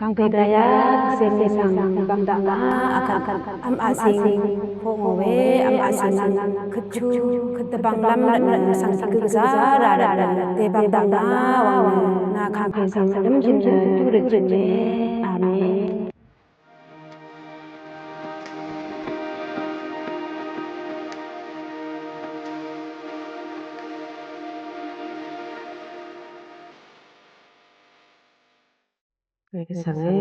Kang Pegaya seni sang bangdanga akan am asing pongowe am asinang kecu ketebang lam sang tigza rada te bangdanga wang na Kang Pesang lam jin jure jine amin Sange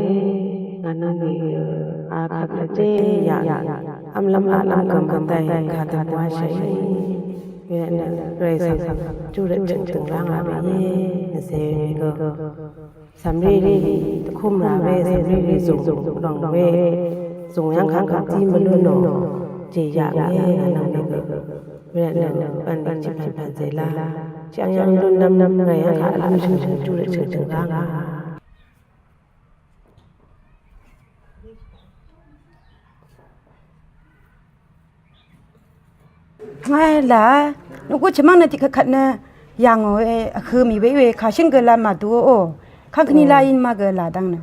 ngana ni akate ya am lam kam tai khata wa shai ye na re sang chu re cheng tung lang la be ye se go samri ri khum ra be samri ri zung dong be zung yang khang khang ji ma lu no ji ya be ngana ni go ye na pan pan chi pan se la chang yang lu nam re ya kha lam chu re cheng lang la ngay là nó có chấm ăn thì khát nè yang ngồi khơi mi về khá sinh cái làm mà tu ô khang khni la in mà cái là đăng nè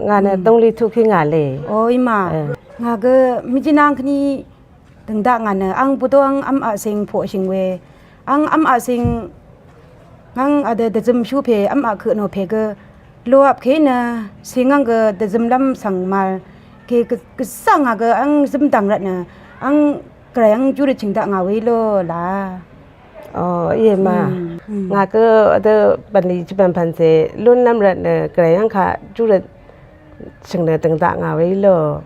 ngàn này tông li thu khi ngàn lệ ôi mà ngà cái mi chỉ năng khni từng đã ngàn nè ang bố anh am à sinh phổ sinh về ang am à sinh ngang à để dùm sưu phê am à khơi nó phê cái lo áp khi nè sinh ngang cái để dùm lâm sang mà cái sang à cái ang dùm đằng rệt nè ang cái anh chú được chính đạo ngài lo là iya mà ngài cứ ở bên này chỉ bên phần sẽ luôn năm lần cái anh khá chú được chính là từng đạo ngài lo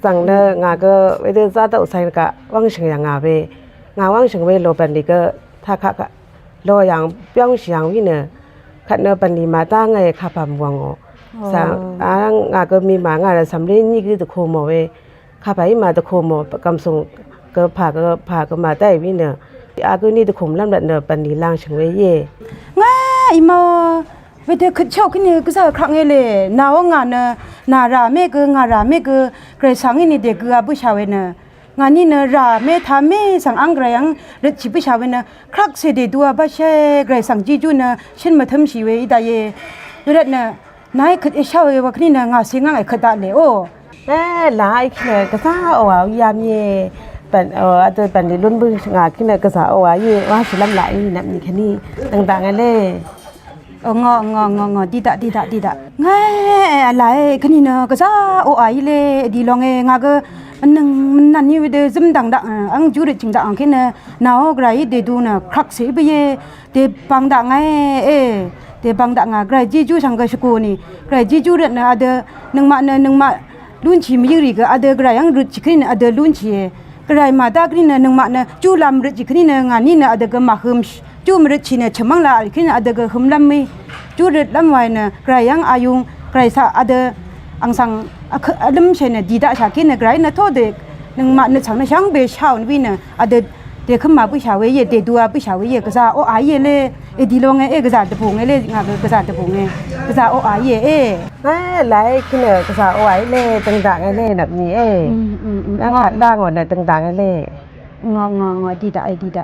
rằng là ngài cứ bây giờ ra đậu xanh cả vang sinh là ngài về ngài vang sinh về lo bên này cứ thà khá lo yang biang xiang vì nè khát nó bên này mà ta ngài khá bám vang sang ngài cứ mi mà ngài là sắm lên như cái được khô mỏ vềข้าไปมาตะโคมกำส่งก็ผ่าก็มาได้วิเนอาก็นี่ตะโคมลำดับเนปันนีล่างเฉยเย่ง่ายมาเวทีขึ้นโชคนี่ก็จะครั้งเลยนาวงานเนนาราเมกงาราเมกเกรสังนี่เด็กบุชาวเนงานนี้เนราเมทาเมสังอังเกรยังเด็กชิบุชาวเนครักเสด็จตัวบ้าเช่เกรสังจีจูเนฉันมาทำชีวิตได้เด็ดเนนายขึ้นชาวว่านี่เนงาเสียงไอ้ขึ้นได้เลยโอ้หลายแค่กระซ่าเอายามเย่เป็นตัวเป็นในรุ่นบึ้งงาขึ้นกระซ่าเอาเย่ว่าสิลำไหลนับนี่แค่นี้ต่างๆกันเลยงอดีดง่ายอะไรแค่นี้เนอะกระซ่าเอาเลยดีลองงาก็มันนั่นนี่เดี๋ยวซึมดังอังจูดจริงดังแค่เนอะน้าไกรเดี๋ยวดูเนอะครักเสียไปเย่เดี๋ยวบังดังไงเดี๋ยวบังดังไกรจีจูสังกัดสกุลนี่ไกรจีจูเรื่องเนอะเดี๋ยวนึงมาลุนชีมีรีก็อาเดกรายยังรุดจิกนี่อาเดลุนชีกรายมาตากนี่นึงมาเนจูลามรุดจิกนี่งานนี่อาเดกมาหึมจูมรุดชีเนชมังลาลิกินอาเดกหึมลำมีจูรุดลำไว้เนกรายยังอายุกรายซาอาเดอังสังอารมณ์เชนดีดาชากินกรายเนโทเดกนึงมาเนช่างช่างเบชาวนี่เนอาเดเด็กขึ้นมาผู้ชายเย่เด็กดูผู้ชายเย่ก็จะโอ้อายเลยดีลงก็จะตะพงเลยงานก็จะตะพงก็จะโอ้อายหลายขึ้นก็จะโอ้อายเลยต่างๆกันเลยแบบนี้แล้วก็ด่างหมดเลยต่างๆกันเลยงอดีดา